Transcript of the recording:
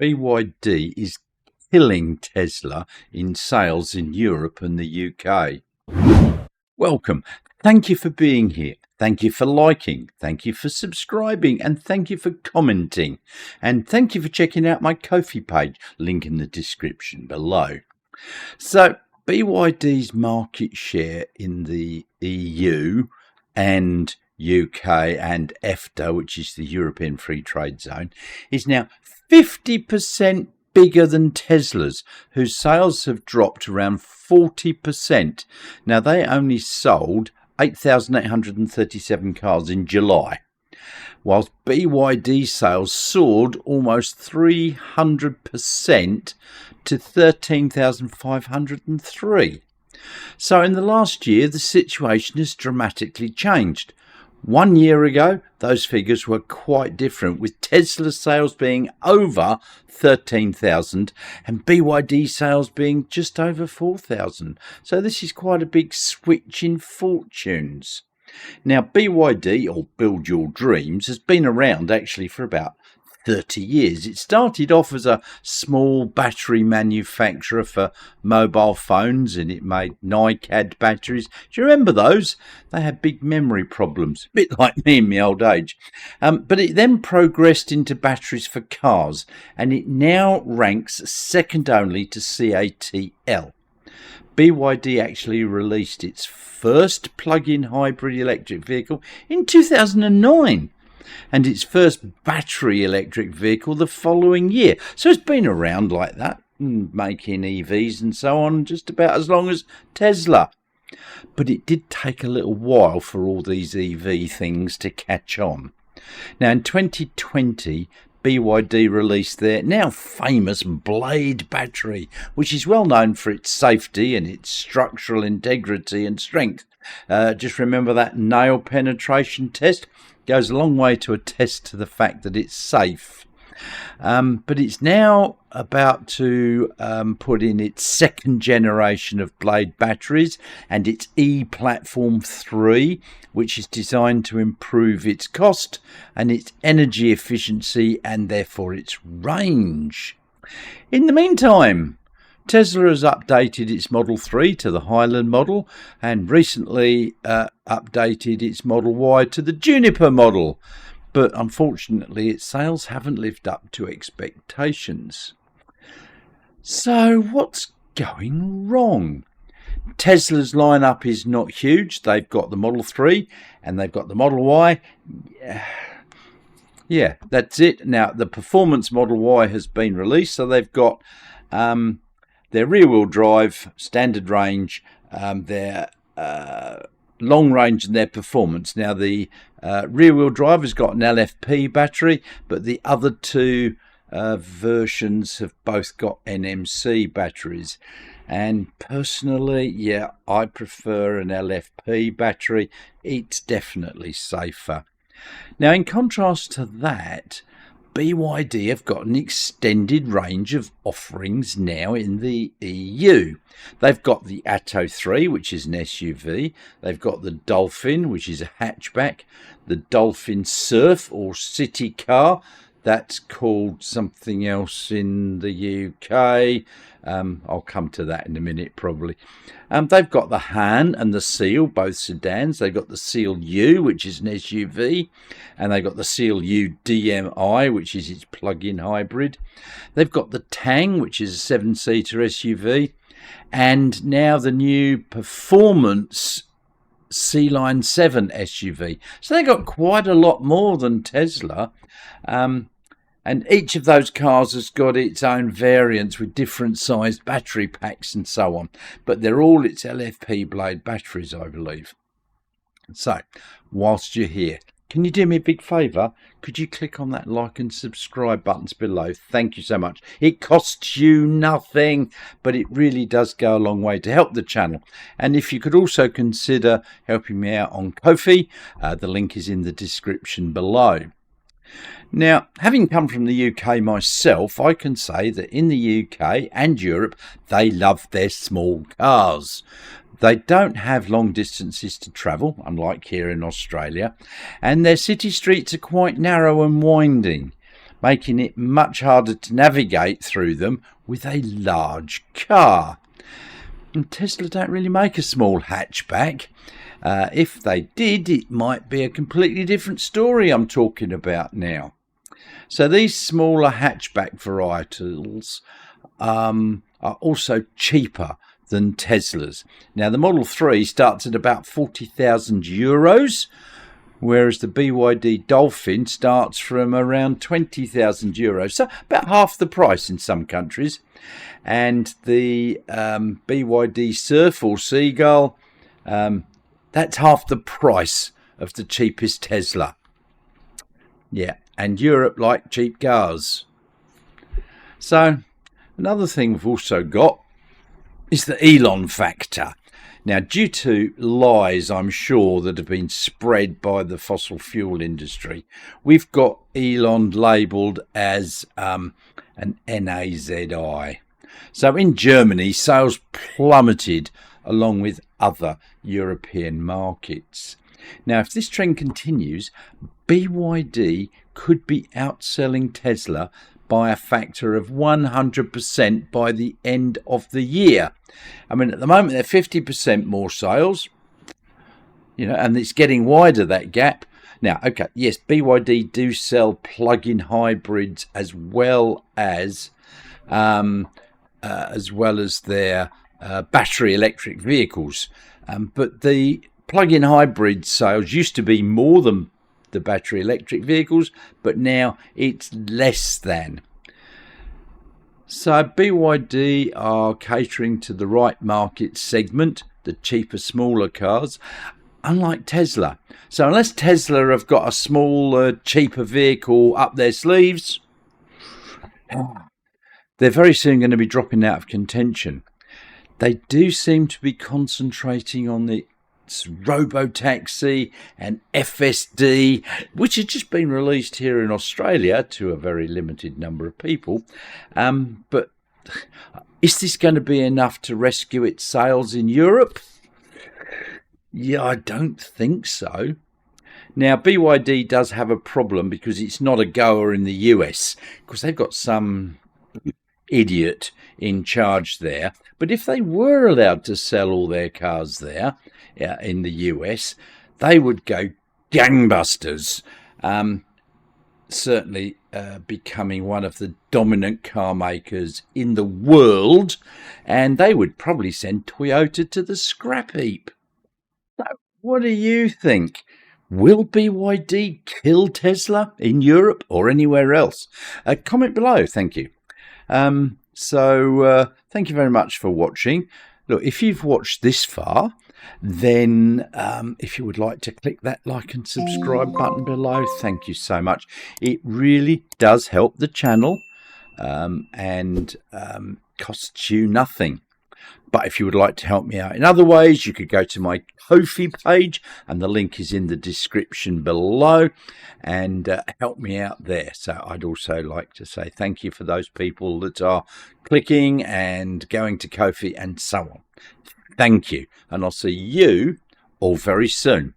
BYD is killing Tesla in sales in Europe and the UK. Welcome. Thank you for being here. Thank you for liking. Thank you for subscribing. And thank you for commenting. And thank you for checking out my Ko-fi page. Link in the description below. So, BYD's market share in the EU and UK and EFTA, which is the European Free Trade Zone, is now 50% bigger than Tesla's, whose sales have dropped around 40%. Now, they only sold 8,837 cars in July, whilst BYD sales soared almost 300% to 13,503. So in the last year, the situation has dramatically changed. 1 year ago, those figures were quite different, with Tesla sales being over 13,000 and BYD sales being just over 4,000. So this is quite a big switch in fortunes. Now, BYD, or Build Your Dreams, has been around actually for about 30 years. It started off as a small battery manufacturer for mobile phones, and it made NiCad batteries. Do you remember those? They had big memory problems, a bit like me in my old age. But it then progressed into batteries for cars, and it now ranks second only to CATL. BYD actually released its first plug-in hybrid electric vehicle in 2009. And its first battery electric vehicle the following year. So it's been around like that, making EVs and so on, just about as long as Tesla. But it did take a little while for all these EV things to catch on. Now, in 2020, BYD released their now famous Blade battery, which is well known for its safety and its structural integrity and strength. Just remember that nail penetration test goes a long way to attest to the fact that it's safe. But it's now about to put in its second generation of Blade batteries and its E-Platform 3, which is designed to improve its cost and its energy efficiency and therefore its range. In the meantime, Tesla has updated its Model 3 to the Highland model and recently updated its Model Y to the Juniper model. But unfortunately, its sales haven't lived up to expectations. So what's going wrong? Tesla's lineup is not huge. They've got the Model 3 and they've got the Model Y. Yeah, that's it. Now, the performance Model Y has been released, so they've got their rear-wheel drive, standard range, their long range and their performance. Now, the rear-wheel drive has got an LFP battery, but the other two versions have both got NMC batteries. And personally, yeah, I prefer an LFP battery. It's definitely safer. Now, in contrast to that, BYD have got an extended range of offerings now in the EU. They've got the Atto 3, which is an SUV. They've got the Dolphin, which is a hatchback. The Dolphin Surf, or city car. That's called something else in the UK. I'll come to that in a minute, probably. They've got the Han and the Seal, both sedans. They've got the Seal U, which is an SUV. And they've got the Seal U DMI, which is its plug-in hybrid. They've got the Tang, which is a 7-seater SUV. And now the new Performance C-Line 7 SUV. So they got quite a lot more than Tesla. And each of those cars has got its own variants with different sized battery packs and so on. But they're all its LFP Blade batteries, I believe. So, whilst you're here, can you do me a big favour? Could you click on that like and subscribe buttons below? Thank you so much. It costs you nothing, but it really does go a long way to help the channel. And if you could also consider helping me out on Ko-fi, the link is in the description below. Now, having come from the UK myself, I can say that in the UK and Europe, they love their small cars. They don't have long distances to travel, unlike here in Australia, and their city streets are quite narrow and winding. making it much harder to navigate through them with a large car. And Tesla don't really make a small hatchback. If they did, it might be a completely different story I'm talking about now. So these smaller hatchback varietals are also cheaper than Teslas. Now the Model 3 starts at about €40,000, whereas the BYD Dolphin starts from around €20,000, so about half the price in some countries. And the BYD Surf or Seagull, that's half the price of the cheapest Tesla. Yeah, and Europe like cheap cars. So another thing we've also got is the Elon factor. Now, due to lies, I'm sure, that have been spread by the fossil fuel industry, we've got Elon labelled as an NAZI. So in Germany, sales plummeted along with other European markets. Now, if this trend continues, BYD could be outselling Tesla by a factor of 100% by the end of the year. I mean, at the moment, they're 50% more sales, and it's getting wider, that gap. Now, okay, yes, BYD do sell plug-in hybrids as well as their battery electric vehicles. But the plug-in hybrid sales used to be more than the battery electric vehicles, but now it's less than. So BYD are catering to the right market segment, the cheaper, smaller cars, unlike Tesla. So unless Tesla have got a smaller, cheaper vehicle up their sleeves, they're very soon going to be dropping out of contention. They do seem to be concentrating on the robotaxi and FSD, which has just been released here in Australia to a very limited number of people. But is this going to be enough to rescue its sales in Europe? Yeah, I don't think so. Now, BYD does have a problem because it's not a goer in the US, because they've got some idiot in charge there. But if they were allowed to sell all their cars there in the US, they would go gangbusters, certainly becoming one of the dominant car makers in the world, and they would probably send Toyota to the scrap heap. So what do you think? Will BYD kill Tesla in Europe or anywhere else? Comment below, thank you. Thank you very much for watching. Look, if you've watched this far, then if you would like to click that like and subscribe button below, thank you so much. It really does help the channel and costs you nothing. But if you would like to help me out in other ways, you could go to my Ko-fi page, and the link is in the description below, and help me out there. So I'd also like to say thank you for those people that are clicking and going to Ko-fi and so on. Thank you, and I'll see you all very soon.